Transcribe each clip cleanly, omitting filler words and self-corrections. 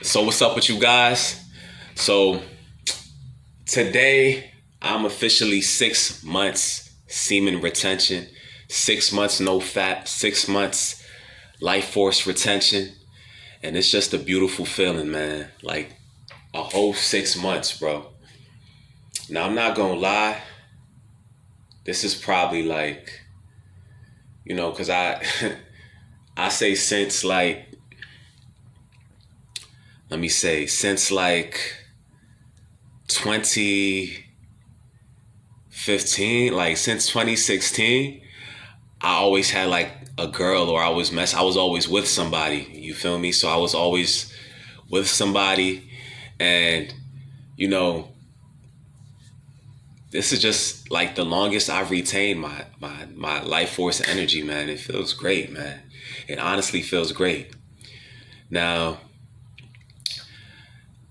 So what's up with you guys? So today I'm officially 6 months semen retention, 6 months no fat, 6 months life force retention, and it's just a beautiful feeling, man. Like a whole 6 months, bro. Now I'm not gonna lie, this is probably like, cause I I say since like let me say since like 2015, like since 2016, I always had like a girl, or I was always with somebody. You feel me? So I was always with somebody, and you know, this is just like the longest I've retained my life force energy, man. It feels great, man. It honestly feels great. Now,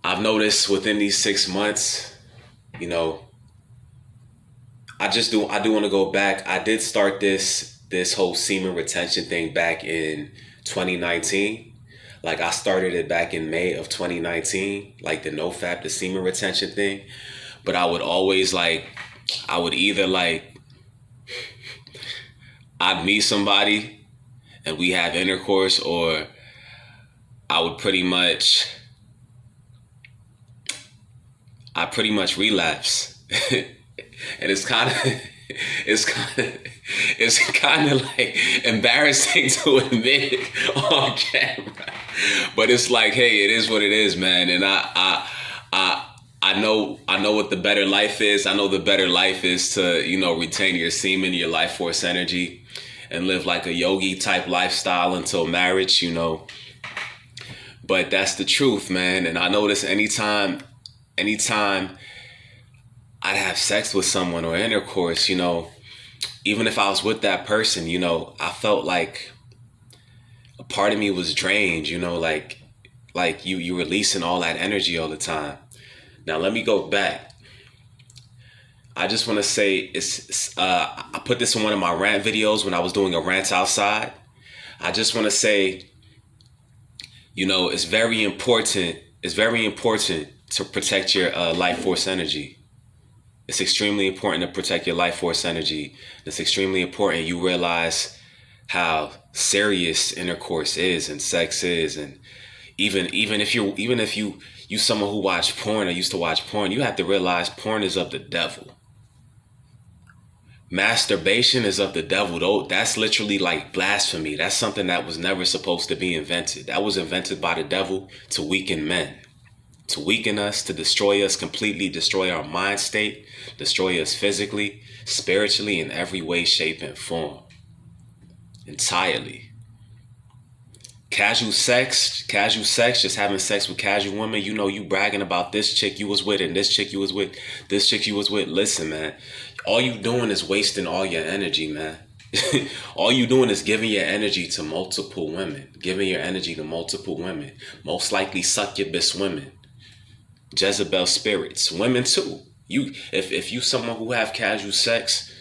I've noticed within these 6 months, you know, I do want to go back. I did start this whole semen retention thing back in 2019. Like I started it back in May of 2019, like the no fap, the semen retention thing. But I would always like, I would either like, I'd meet somebody and we have intercourse, or I would I pretty much relapse. And it's kind of like embarrassing to admit it on camera, but it's like, hey, it is what it is, man. And I know what the better life is. I know the better life is to retain your semen, your life force energy, and live like a yogi type lifestyle until marriage. But that's the truth, man. And I notice anytime I'd have sex with someone or intercourse, even if I was with that person, I felt like a part of me was drained, like you releasing all that energy all the time. Now let me go back. I just want to say I put this in one of my rant videos when I was doing a rant outside. I just want to say, it's very important. It's very important to protect your life force energy. It's extremely important to protect your life force energy. It's extremely important you realize how serious intercourse is and sex is, and even if you someone who watch porn or used to watch porn, you have to realize porn is of the devil. Masturbation is of the devil, though. That's literally like blasphemy. That's something that was never supposed to be invented. That was invented by the devil to weaken men, to weaken us, to destroy us completely, destroy our mind state, destroy us physically, spiritually, in every way, shape, and form. Entirely. Casual sex, just having sex with casual women, you bragging about this chick you was with and this chick you was with, this chick you was with. Listen, man, all you doing is wasting all your energy, man. All you doing is giving your energy to multiple women, most likely succubus women, Jezebel spirits, women too. If you someone who have casual sex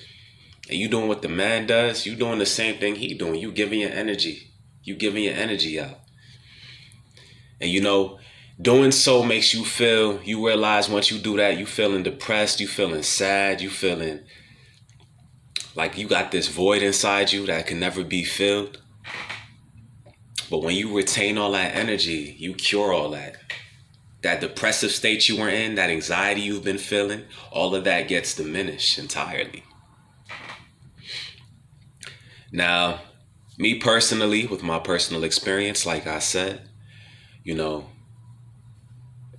and you doing what the man does, you doing the same thing he doing. You giving your energy. You giving your energy out. And doing so makes you realize once you do that, you feeling depressed, you feeling sad, you feeling like you got this void inside you that can never be filled. But when you retain all that energy, you cure all that. That depressive state you were in, that anxiety you've been feeling, all of that gets diminished entirely. Now, me personally, with my personal experience, like I said,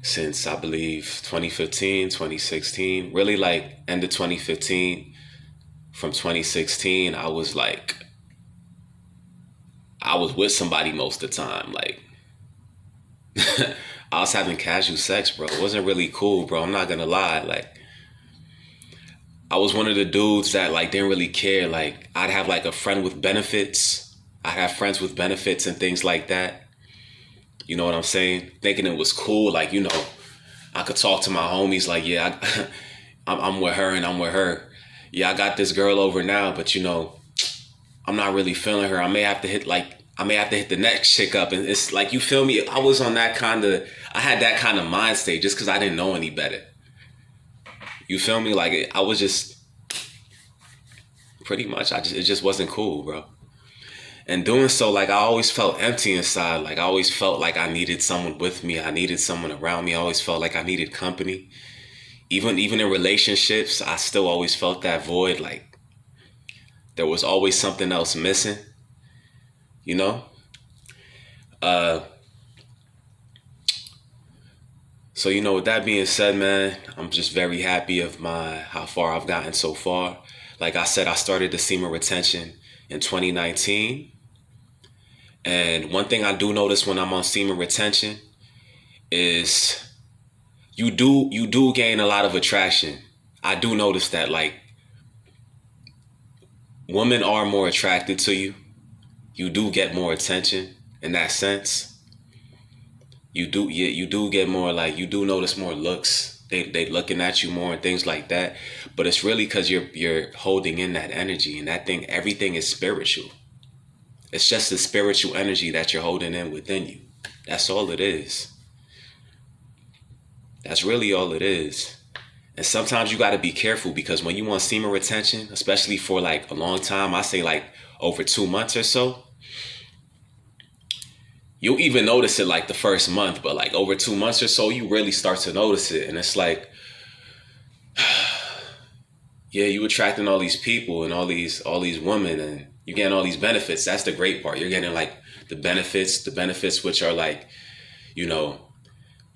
since I believe 2015, 2016, really like end of 2015, from 2016, I was with somebody most of the time. Like, I was having casual sex, bro. It wasn't really cool, bro. I'm not gonna lie. Like, I was one of the dudes that like didn't really care. Like, I'd have like a friend with benefits. I have friends with benefits and things like that. You know what I'm saying? Thinking it was cool. Like, I could talk to my homies like, yeah, I'm with her and I'm with her. Yeah, I got this girl over now, but I'm not really feeling her. I may have to hit like I may have to hit the next chick up. And it's like, you feel me? I had that kind of mind state just because I didn't know any better. You feel me? Like, I was just pretty much, it just wasn't cool, bro. And doing so, like, I always felt empty inside. Like, I always felt like I needed someone with me. I needed someone around me. I always felt like I needed company. Even in relationships, I still always felt that void. Like, there was always something else missing, you know? Uh, so, with that being said, man, I'm just very happy of how far I've gotten so far. Like I said, I started the semen retention in 2019. And one thing I do notice when I'm on semen retention is you do gain a lot of attraction. I do notice that, like, women are more attracted to you. You do get more attention in that sense. You do get more, like, you do notice more looks. They looking at you more and things like that. But it's really because you're holding in that energy, and that thing, everything is spiritual. It's just the spiritual energy that you're holding in within you. That's all it is. That's really all it is. And sometimes you got to be careful, because when you want semen retention, especially for like a long time, I say like over 2 months or so, you'll even notice it like the first month, but like over 2 months or so, you really start to notice it. And it's like, yeah, you attracting all these people and all these women, and you're getting all these benefits. That's the great part. You're getting like the benefits which are like, you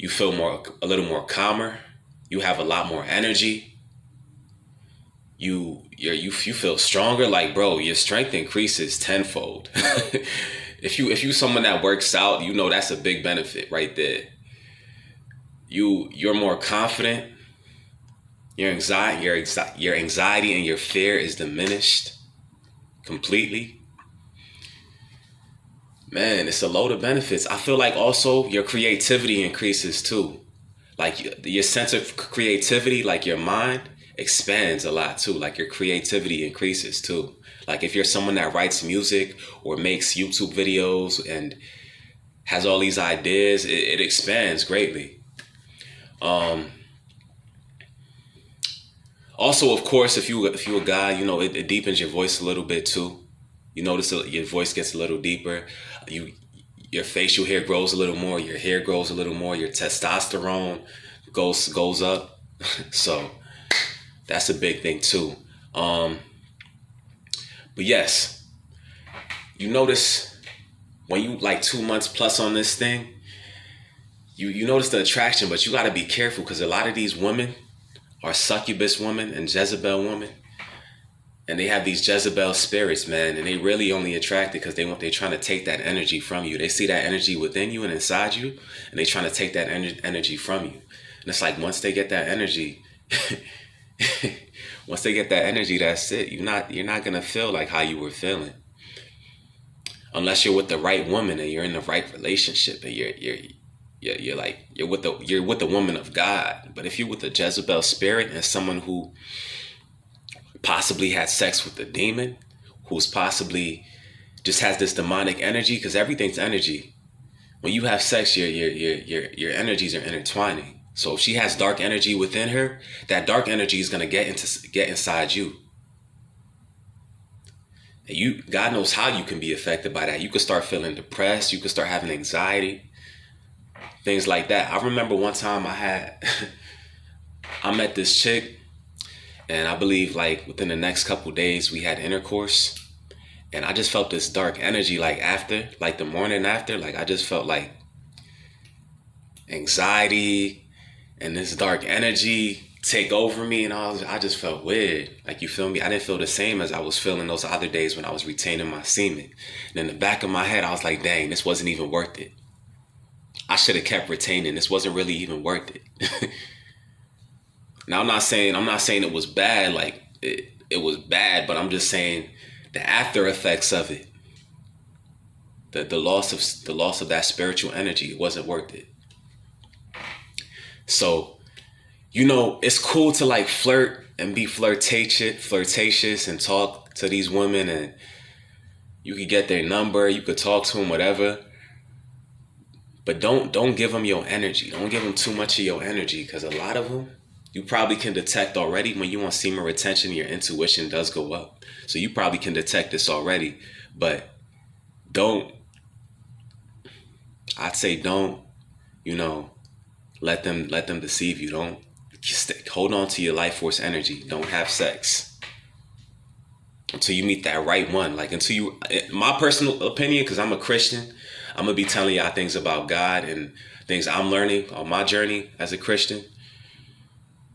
feel a little more calmer. You have a lot more energy. You feel stronger. Like, bro, your strength increases tenfold. If you someone that works out, that's a big benefit right there. You're more confident. Your anxiety and your fear is diminished completely. Man, it's a load of benefits. I feel like also your creativity increases too. Like your sense of creativity, like your mind expands a lot too. Like your creativity increases too. Like if you're someone that writes music or makes YouTube videos and has all these ideas, it expands greatly. Also, of course, if you're a guy, it deepens your voice a little bit too. You notice your voice gets a little deeper. Your facial hair grows a little more. Your hair grows a little more. Your testosterone goes up. So that's a big thing too. But yes, you notice when you like 2 months plus on this thing, you notice the attraction, but you got to be careful, because a lot of these women are succubus women and Jezebel women. And they have these Jezebel spirits, man, and they really only attracted because they're trying to take that energy from you. They see that energy within you and inside you, and they're trying to take that energy from you. And it's like, once they get that energy, that's it. You're not gonna feel like how you were feeling, unless you're with the right woman and you're in the right relationship and you're with the woman of God. But if you're with the Jezebel spirit and someone who possibly had sex with the demon, who's possibly just has this demonic energy, because everything's energy. When you have sex, your energies are intertwining. So if she has dark energy within her, that dark energy is gonna get inside you. And God knows how you can be affected by that. You could start feeling depressed. You could start having anxiety, things like that. I remember one time I met this chick. And I believe like within the next couple days we had intercourse, and I just felt this dark energy like the morning after, like I just felt like anxiety and this dark energy take over me, and I just felt weird. Like, you feel me? I didn't feel the same as I was feeling those other days when I was retaining my semen. And in the back of my head, I was like, dang, this wasn't even worth it. I should have kept retaining. This wasn't really even worth it. Now, I'm not saying it was bad, like it was bad, but I'm just saying the after effects of it, the loss of that spiritual energy, it wasn't worth it. So, it's cool to like flirt and be flirtatious and talk to these women and You could get their number, you could talk to them, whatever. But don't give them your energy. Don't give them too much of your energy, because a lot of them you probably can detect already. When you want semen retention, your intuition does go up. So you probably can detect this already. But don't, I'd say don't, you know, let them deceive you. Don't hold on to your life force energy. Don't have sex until you meet that right one. Like until you, my personal opinion, because I'm a Christian, I'm gonna be telling y'all things about God and things I'm learning on my journey as a Christian,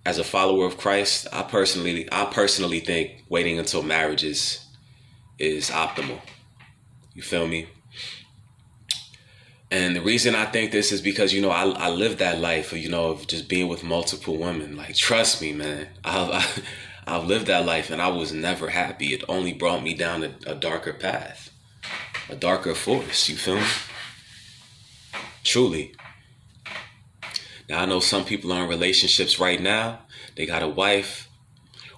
as a follower of Christ. I personally think waiting until marriage is optimal. You feel me? And the reason I think this is because, you know, I lived that life of, you know, of just being with multiple women. Like, trust me, man, I've lived that life and I was never happy. It only brought me down a darker path, a darker force. You feel me? Truly. Now, I know some people are in relationships right now. They got a wife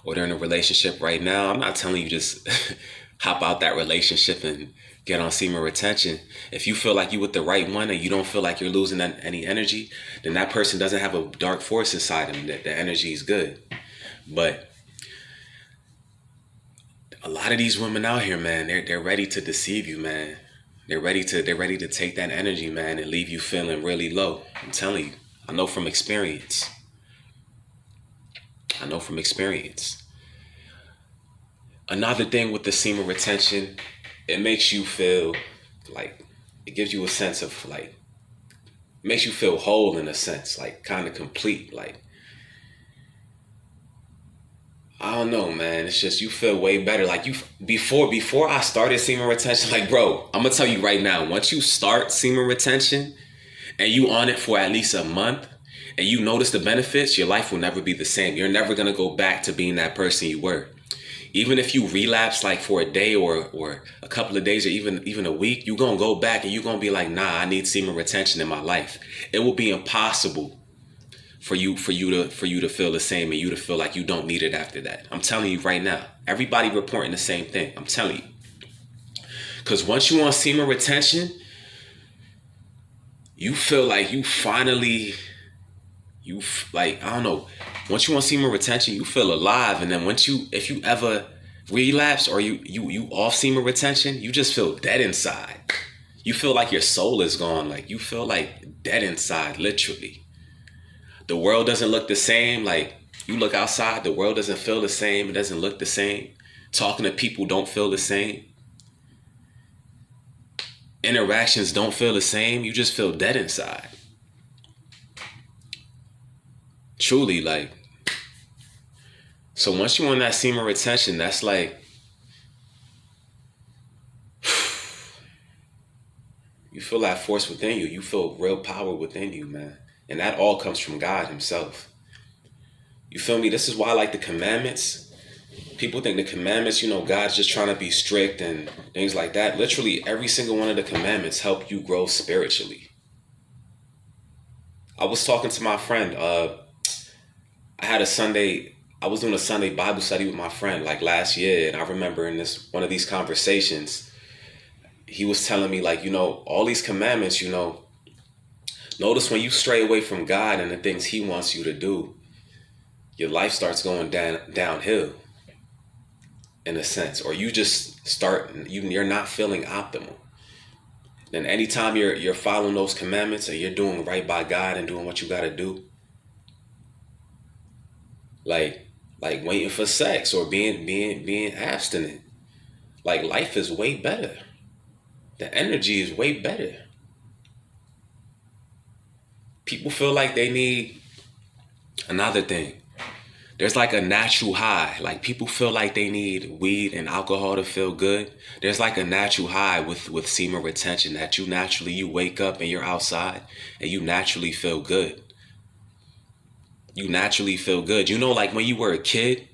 or they're in a relationship right now. I'm not telling you just hop out that relationship and get on semen retention. If you feel like you with the right one and you don't feel like you're losing any energy, then that person doesn't have a dark force inside them. That the energy is good. But a lot of these women out here, man, they're ready to deceive you, man. They're ready to take that energy, man, and leave you feeling really low. I'm telling you. I know from experience. Another thing with the semen retention, it makes you feel like, it gives you a sense of like, it makes you feel whole in a sense, like kind of complete. Like, I don't know, man. It's just, you feel way better. Like before I started semen retention, like, bro, I'm gonna tell you right now, once you start semen retention and you on it for at least a month and you notice the benefits, your life will never be the same. You're never gonna go back to being that person you were. Even if you relapse like for a day or a couple of days or even a week, you're gonna go back and you're gonna be like, nah, I need semen retention in my life. It will be impossible for you to feel the same and you to feel like you don't need it after that. I'm telling you right now. Everybody reporting the same thing. I'm telling you. Because once you on semen retention, you feel like you finally, I don't know. Once you want semen retention, you feel alive. And then if you ever relapse or you off semen retention, you just feel dead inside. You feel like your soul is gone. Like you feel like dead inside, literally. The world doesn't look the same. Like you look outside, the world doesn't feel the same. It doesn't look the same. Talking to people don't feel the same. Interactions don't feel the same. You just feel dead inside. Truly, like, so once you're on that semen retention, that's like, you feel that force within you. You feel real power within you, man. And that all comes from God himself. You feel me? This is why I like the commandments. People think the commandments, you know, God's just trying to be strict and things like that. Literally, every single one of the commandments help you grow spiritually. I was talking to my friend, I was doing a Sunday Bible study with my friend like last year. And I remember in one of these conversations, he was telling me like, you know, all these commandments, you know, notice when you stray away from God and the things he wants you to do, your life starts going downhill in a sense, or you just you're not feeling optimal. Then anytime you're following those commandments and you're doing right by God and doing what you got to do, like waiting for sex or being abstinent, like life is way better. The energy is way better. People feel like they need another thing. There's like a natural high. Like people feel like they need weed and alcohol to feel good. There's like a natural high with semen retention that you wake up and you're outside and you naturally feel good. You naturally feel good. You know, like when you were a kid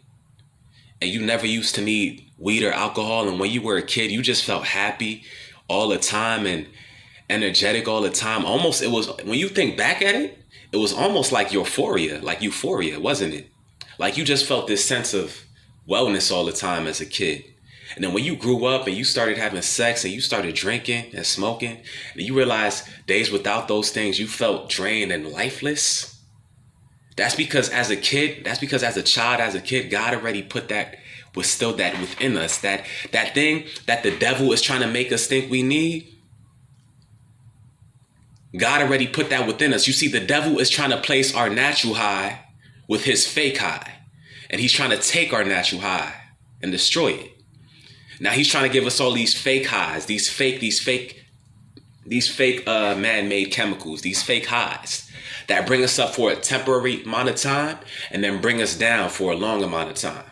and you never used to need weed or alcohol, and when you were a kid, you just felt happy all the time and energetic all the time. Almost, it was, when you think back at it, it was almost like euphoria, wasn't it? Like you just felt this sense of wellness all the time as a kid. And then when you grew up and you started having sex and you started drinking and smoking, and you realize days without those things, you felt drained and lifeless. That's because as a kid, that's because as a child, as a kid, God already put that, was still that within us, that thing that the devil is trying to make us think we need. God already put that within us. You see, the devil is trying to place our natural high with his fake high. And he's trying to take our natural high and destroy it. Now he's trying to give us all these fake highs, these fake man-made chemicals, these fake highs that bring us up for a temporary amount of time and then bring us down for a long amount of time.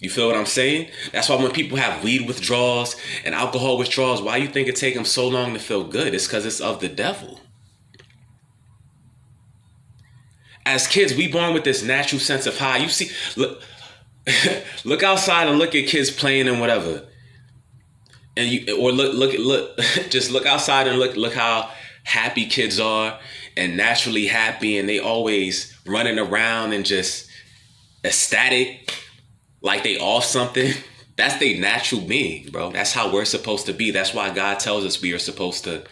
You feel what I'm saying? That's why when people have weed withdrawals and alcohol withdrawals, why you think it takes them so long to feel good? It's because it's of the devil. As kids, we born with this natural sense of high. You see, look outside and look at kids playing and whatever. And just look outside and look how happy kids are and naturally happy, and they always running around and just ecstatic, like they off something. That's their natural being, bro. That's how we're supposed to be. That's why God tells us we are supposed to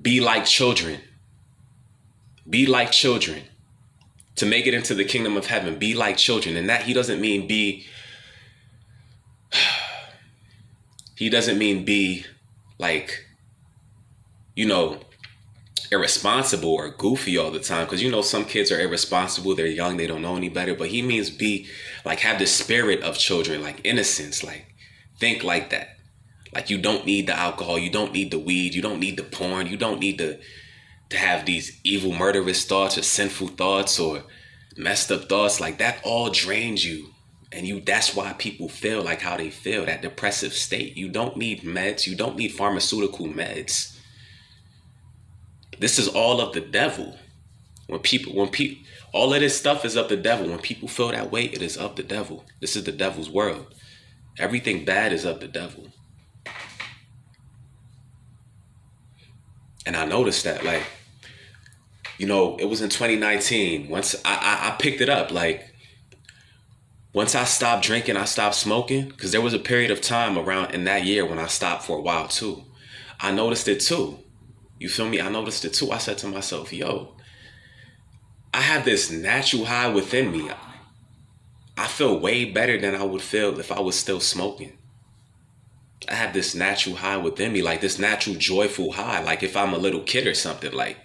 be like children. Be like children. To make it into the kingdom of heaven, be like children. And that he doesn't mean be like, irresponsible or goofy all the time. Because, some kids are irresponsible. They're young. They don't know any better. But he means be like, have the spirit of children, like innocence, like think like that. Like you don't need the alcohol. You don't need the weed. You don't need the porn. You don't need to have these evil, murderous thoughts or sinful thoughts or messed up thoughts. Like that all drains you. And that's why people feel like how they feel, that depressive state. You don't need meds. You don't need pharmaceutical meds. This is all of the devil. When people, all of this stuff is of the devil. When people feel that way, it is of the devil. This is the devil's world. Everything bad is of the devil. And I noticed that, like, it was in 2019. Once I picked it up, like, once I stopped drinking, I stopped smoking, because there was a period of time around in that year when I stopped for a while too. I noticed it too. You feel me? I noticed it too. I said to myself, yo, I have this natural high within me. I feel way better than I would feel if I was still smoking. I have this natural high within me, like this natural joyful high, like if I'm a little kid or something, like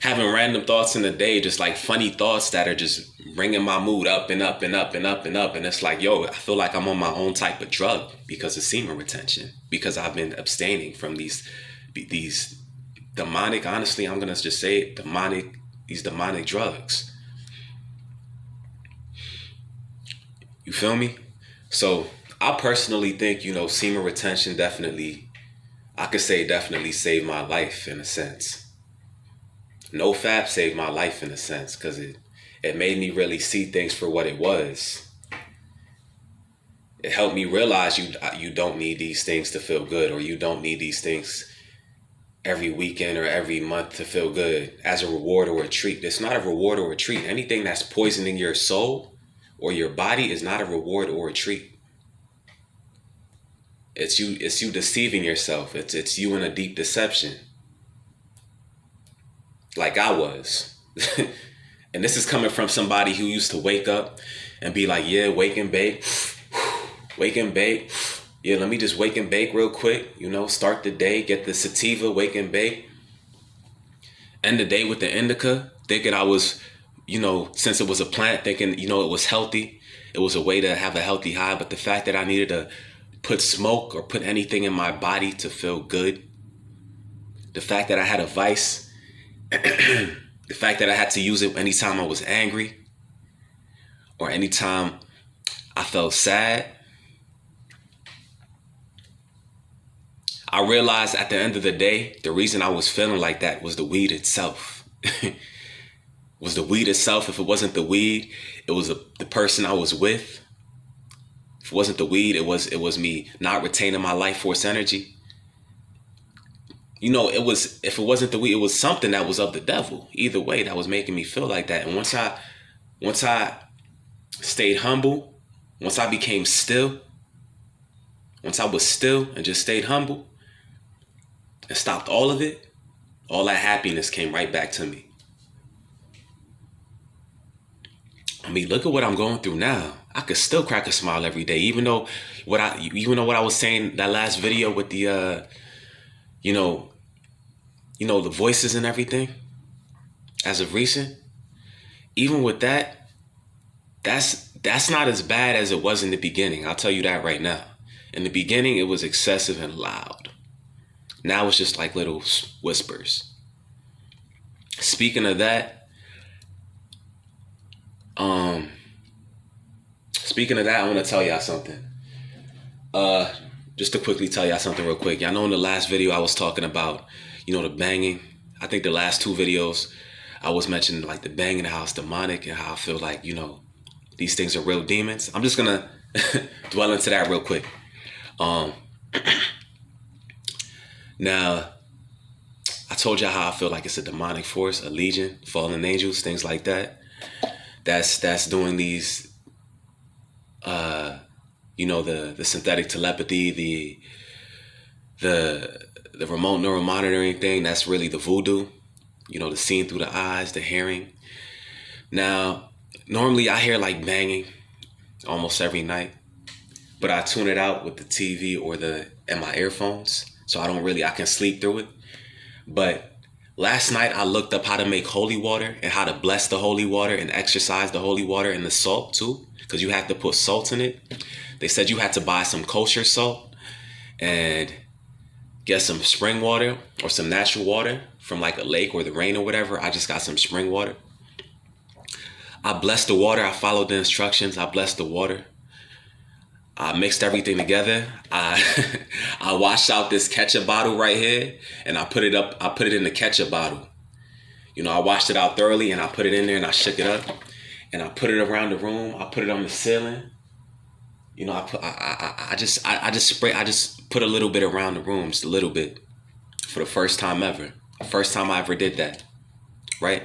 having random thoughts in the day, just like funny thoughts that are just bringing my mood up and up and up and up and up. And it's like, yo, I feel like I'm on my own type of drug because of semen retention, because I've been abstaining from these demonic, honestly, I'm going to just say it, these demonic drugs. You feel me? So I personally think, semen retention definitely saved my life in a sense. No fap saved my life in a sense, because it made me really see things for what it was. It helped me realize you don't need these things to feel good, or you don't need these things every weekend or every month to feel good as a reward or a treat. It's not a reward or a treat. Anything that's poisoning your soul or your body is not a reward or a treat. It's you deceiving yourself. It's you in a deep deception. Like I was. And this is coming from somebody who used to wake up and be like, yeah, wake and bake. Wake and bake. Yeah, let me just wake and bake real quick. Start the day, get the sativa, wake and bake. End the day with the indica, thinking I was, since it was a plant, thinking, it was healthy. It was a way to have a healthy high. But the fact that I needed to put smoke or put anything in my body to feel good, the fact that I had a vice, the fact that I had to use it anytime I was angry or anytime I felt sad, I realized at the end of the day, the reason I was feeling like that was the weed itself. Was the weed itself. If it wasn't the weed, it was the person I was with. If it wasn't the weed, it was me not retaining my life force energy. If it wasn't the weed, it was something that was of the devil. Either way, that was making me feel like that. And once I stayed humble once I became still, once I was still and just stayed humble and stopped all of it, all that happiness came right back to me. I mean, look at what I'm going through now. I could still crack a smile every day, even though what I was saying that last video with the you know, the voices and everything. As of recent, even with that, that's not as bad as it was in the beginning. I'll tell you that right now. In the beginning, it was excessive and loud. Now it's just like little whispers. Speaking of that, I want to tell y'all something. Just to quickly tell y'all something real quick. Y'all know in the last video I was talking about, the banging. I think the last two videos I was mentioning like the banging, how it's demonic, and how I feel like, these things are real demons. I'm just gonna dwell into that real quick. Now, I told y'all how I feel like it's a demonic force, a legion, fallen angels, things like that. That's doing these, the synthetic telepathy, the remote neural monitoring thing. That's really the voodoo. The seeing through the eyes, the hearing. Now, normally I hear like banging almost every night, but I tune it out with the TV or and my earphones, so I can sleep through it. But last night I looked up how to make holy water and how to bless the holy water and exercise the holy water and the salt too, because you have to put salt in it. They said you had to buy some kosher salt and get some spring water or some natural water from like a lake or the rain or whatever. I just got some spring water. I blessed the water. I followed the instructions. I blessed the water. I mixed everything together. I washed out this ketchup bottle right here, and I put it in the ketchup bottle. I washed it out thoroughly, and I put it in there, and I shook it up, and I put it around the room. I put it on the ceiling. I just put a little bit around the room, just a little bit, for the first time ever. The first time I ever did that, right?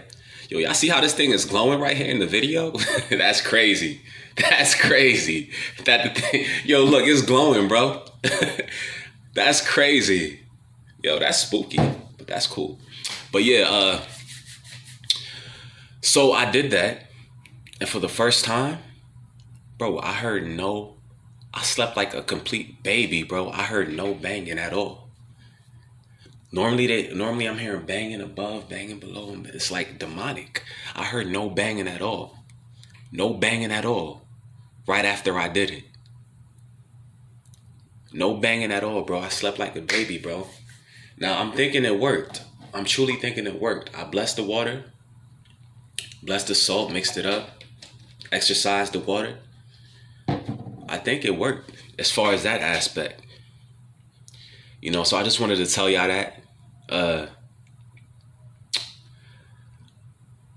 Yo, y'all see how this thing is glowing right here in the video? That's crazy. That's crazy. Yo, look, it's glowing, bro. That's crazy. Yo, that's spooky, but that's cool. But yeah, so I did that, and for the first time, bro, I slept like a complete baby, bro. I heard no banging at all. Normally I'm hearing banging above, banging below, and it's like demonic. I heard no banging at all. No banging at all. Right after I did it. No banging at all, bro. I slept like a baby, bro. Now I'm thinking it worked. I'm truly thinking it worked. I blessed the water, blessed the salt, mixed it up, exercised the water. I think it worked as far as that aspect. So I just wanted to tell y'all that.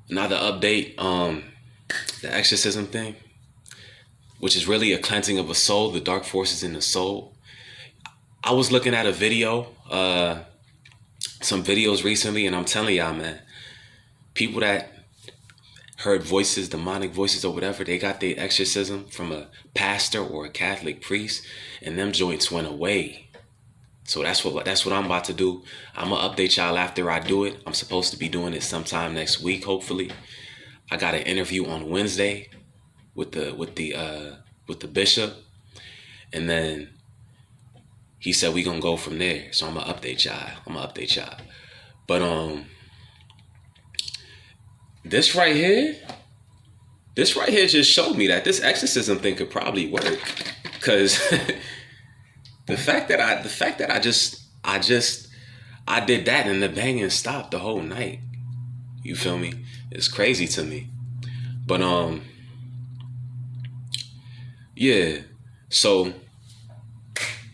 Another update, the exorcism thing, which is really a cleansing of a soul, the dark forces in the soul. I was looking at a video, some videos recently, and I'm telling y'all, man, people that heard voices, demonic voices or whatever, they got their exorcism from a pastor or a Catholic priest, and them joints went away. So that's what I'm about to do. I'm gonna update y'all after I do it. I'm supposed to be doing it sometime next week, hopefully. I got an interview on Wednesday with the bishop, and then he said we gonna go from there. So I'm gonna update y'all. But this right here just showed me that this exorcism thing could probably work, because the fact that I did that and the banging stopped the whole night. You feel me? It's crazy to me. But yeah. So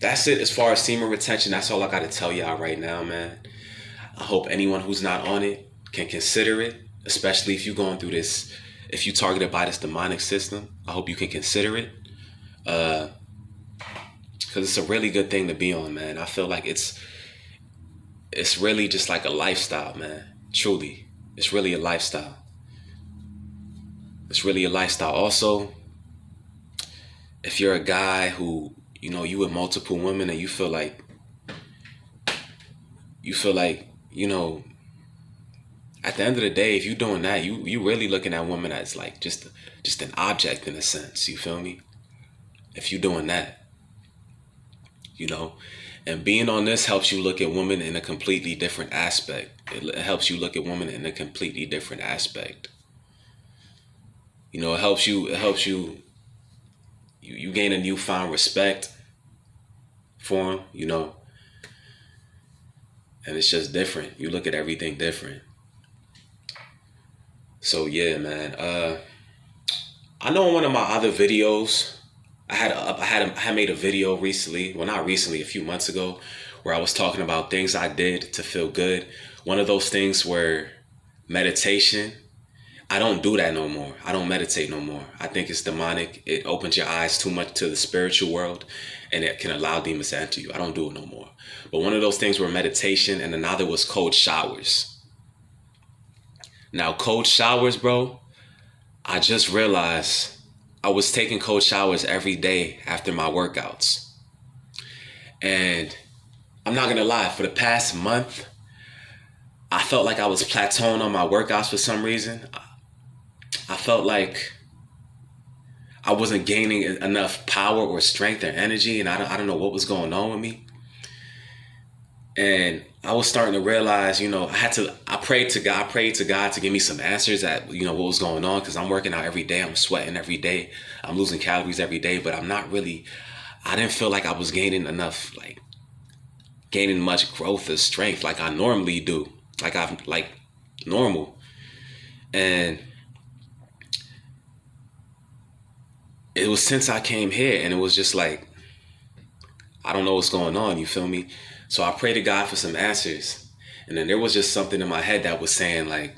that's it as far as semen retention. That's all I got to tell y'all right now, man. I hope anyone who's not on it can consider it, especially if you're going through this, if you're targeted by this demonic system. I hope you can consider it. Because it's a really good thing to be on, man. I feel like it's really just like a lifestyle, man. Truly. It's really a lifestyle. Also, if you're a guy who, you with multiple women and you feel like, at the end of the day, if you're doing that, you really looking at women as like just an object in a sense. You feel me? If you're doing that, you know, and being on this helps you look at women in a completely different aspect. It helps you look at women in a completely different aspect. You gain a newfound respect for them, and it's just different. You look at everything different. So yeah, man. I know in one of my other videos, I had made a video recently. Well, not recently, a few months ago, where I was talking about things I did to feel good. One of those things were meditation. I don't do that no more. I don't meditate no more. I think it's demonic. It opens your eyes too much to the spiritual world, and it can allow demons to enter you. I don't do it no more. But one of those things were meditation, and another was cold showers. Now, cold showers, bro, I just realized I was taking cold showers every day after my workouts. And I'm not gonna lie, for the past month, I felt like I was plateauing on my workouts for some reason. I felt like I wasn't gaining enough power or strength or energy, and I don't know what was going on with me. And I was starting to realize, I prayed to God to give me some answers at, what was going on, because I'm working out every day. I'm sweating every day. I'm losing calories every day, but I didn't feel like I was gaining much growth or strength like I normally do, like normal. And it was since I came here, and it was just like, I don't know what's going on, you feel me? So I prayed to God for some answers. And then there was just something in my head that was saying, like,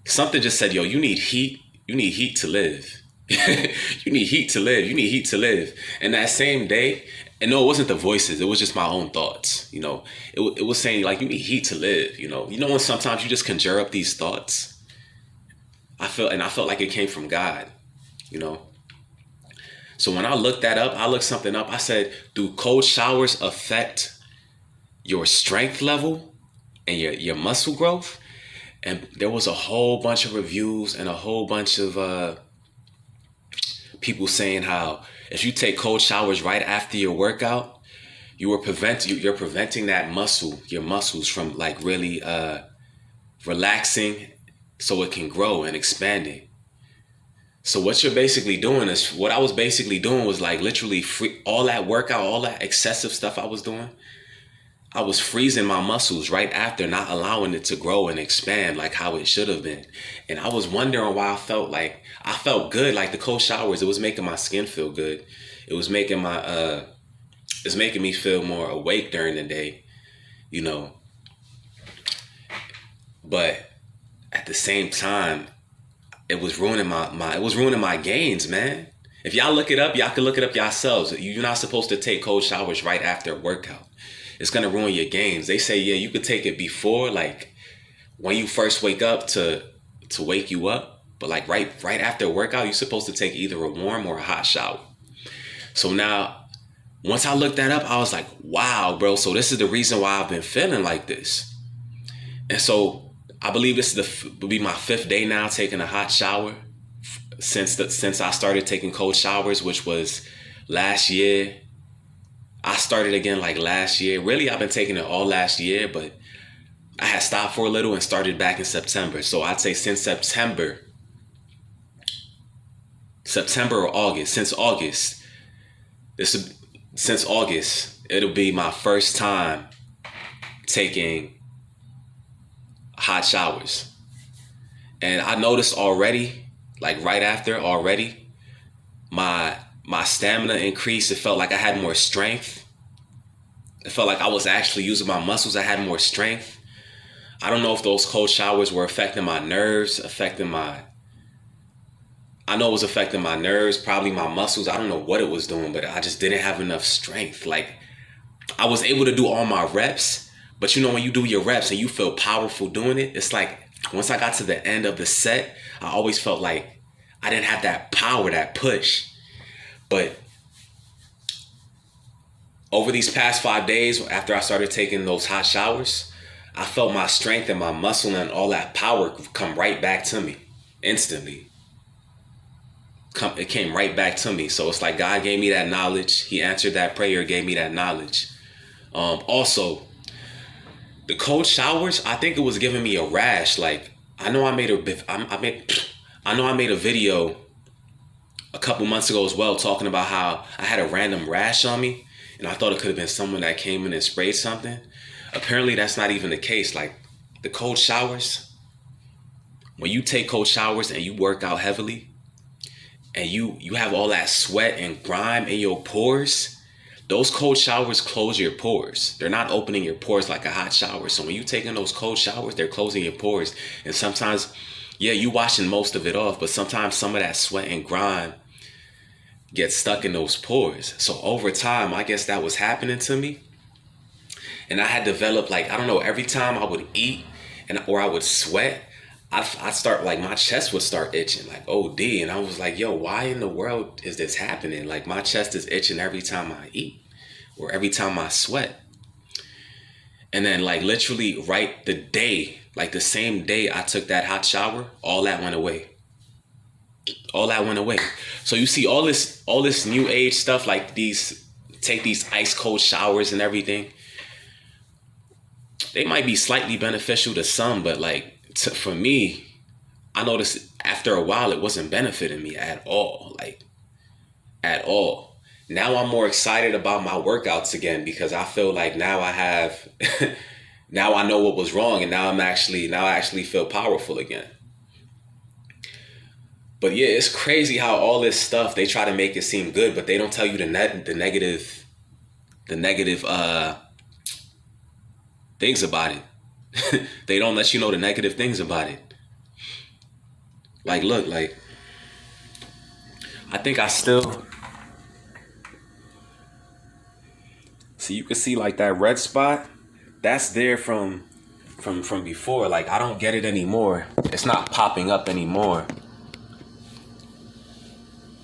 something just said, yo, you need heat. You need heat to live. You need heat to live. You need heat to live. And that same day, and no, it wasn't the voices. It was just my own thoughts. It was saying, like, you need heat to live. When sometimes you just conjure up these thoughts. I felt like it came from God, So when I looked something up. I said, do cold showers affect your strength level and your muscle growth? And there was a whole bunch of reviews and a whole bunch of people saying how if you take cold showers right after your workout, you're preventing your muscles from like really relaxing so it can grow and expanding. So what you're basically doing is, what I was basically doing was like literally free all that workout, all that excessive stuff I was doing. I was freezing my muscles right after, not allowing it to grow and expand like how it should have been. And I was wondering why I felt good. Like the cold showers, it was making my skin feel good. It was making it's making me feel more awake during the day, But at the same time, it was ruining my gains, man. If y'all look it up, y'all can look it up yourselves. You're not supposed to take cold showers right after a workout. It's gonna ruin your gains. They say, yeah, you could take it before, like when you first wake up to wake you up. But like right after a workout, you're supposed to take either a warm or a hot shower. So now, once I looked that up, I was like, wow, bro. So this is the reason why I've been feeling like this. And so I believe this will be my 5th day now taking a hot shower since I started taking cold showers, which was last year. I started again like last year. Really, I've been taking it all last year, but I had stopped for a little and started back in September. So I'd say since September or August, since August, it'll be my first time taking hot showers. And I noticed already, like right after already, my stamina increased. It felt like I had more strength. It felt like I was actually using my muscles. I had more strength. I don't know if those cold showers were affecting my nerves, I know it was affecting my nerves, probably my muscles. I don't know what it was doing, but I just didn't have enough strength. Like, I was able to do all my reps, but when you do your reps and you feel powerful doing it, it's like once I got to the end of the set, I always felt like I didn't have that power, that push. But over these past 5 days, after I started taking those hot showers, I felt my strength and my muscle and all that power come right back to me instantly. It came right back to me. So it's like God gave me that knowledge. He answered that prayer, gave me that knowledge. Also, the cold showers, I think it was giving me a rash. Like, I know I made a video a couple months ago as well, talking about how I had a random rash on me, and I thought it could have been someone that came in and sprayed something. Apparently, that's not even the case. Like, the cold showers, when you take cold showers and you work out heavily, and you have all that sweat and grime in your pores, those cold showers close your pores. They're not opening your pores like a hot shower. So when you taking those cold showers, they're closing your pores. And sometimes, yeah, you washing most of it off, but sometimes some of that sweat and grime gets stuck in those pores. So over time, I guess that was happening to me. And I had developed, like, I don't know, every time I would eat or I would sweat, I'd start, like, my chest would start itching, like, OD. And I was like, yo, why in the world is this happening? Like, my chest is itching every time I eat or every time I sweat. And then, like, literally right the same day I took that hot shower, all that went away. All that went away. So you see all this new age stuff, like take these ice cold showers and everything. They might be slightly beneficial to some, but like, for me, I noticed after a while it wasn't benefiting me at all, like at all. Now I'm more excited about my workouts again because I feel like now I have, now I know what was wrong, and now I actually feel powerful again. But yeah, it's crazy how all this stuff, they try to make it seem good, but they don't tell you the negative things about it. They don't let you know the negative things about it. Like, look, like, I think I still, so you can see like that red spot, that's there from before. Like, I don't get it anymore. It's not popping up anymore.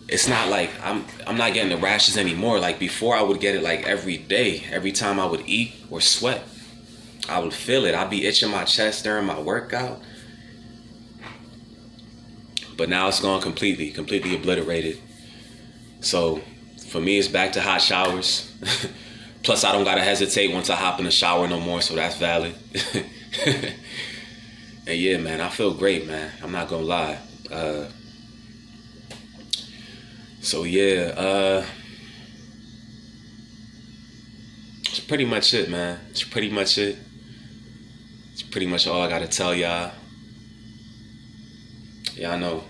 It's not like I'm not getting the rashes anymore. Like, before, I would get it like every day, every time I would eat or sweat. I would feel it. I'd be itching my chest during my workout. But now it's gone completely obliterated. So for me, it's back to hot showers. Plus, I don't gotta hesitate once I hop in the shower no more, so that's valid. And yeah, man, I feel great, man. I'm not gonna lie. So yeah, it's pretty much it, man. It's pretty much it. It's pretty much all I gotta tell y'all. Yeah, I know.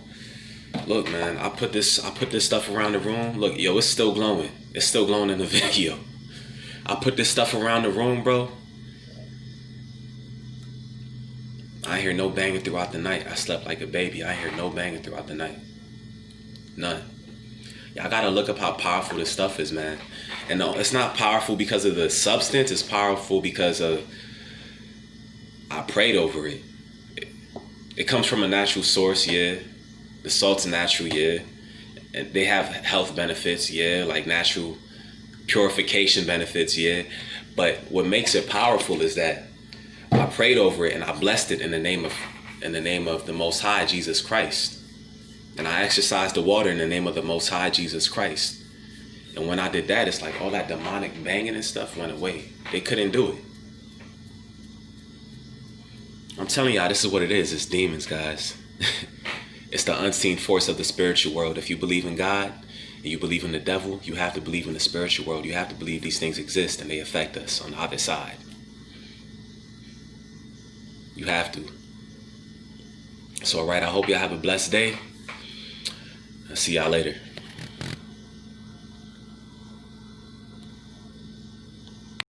Look, man, I put this stuff around the room. Look, yo, it's still glowing. It's still glowing in the video. I put this stuff around the room, bro. I hear no banging throughout the night. I slept like a baby. I hear no banging throughout the night. None. Y'all gotta look up how powerful this stuff is, man. And no, it's not powerful because of the substance. It's powerful because of I prayed over it. It comes from a natural source, yeah. The salt's natural, yeah. And they have health benefits, yeah, like natural purification benefits, yeah. But what makes it powerful is that I prayed over it and I blessed it in the name of the Most High, Jesus Christ. And I exercised the water in the name of the Most High, Jesus Christ. And when I did that, it's like all that demonic banging and stuff went away. They couldn't do it. I'm telling y'all, this is what it is. It's demons, guys. It's the unseen force of the spiritual world. If you believe in God and you believe in the devil, you have to believe in the spiritual world. You have to believe these things exist and they affect us on the other side. You have to. So, all right, I hope y'all have a blessed day. I'll see y'all later.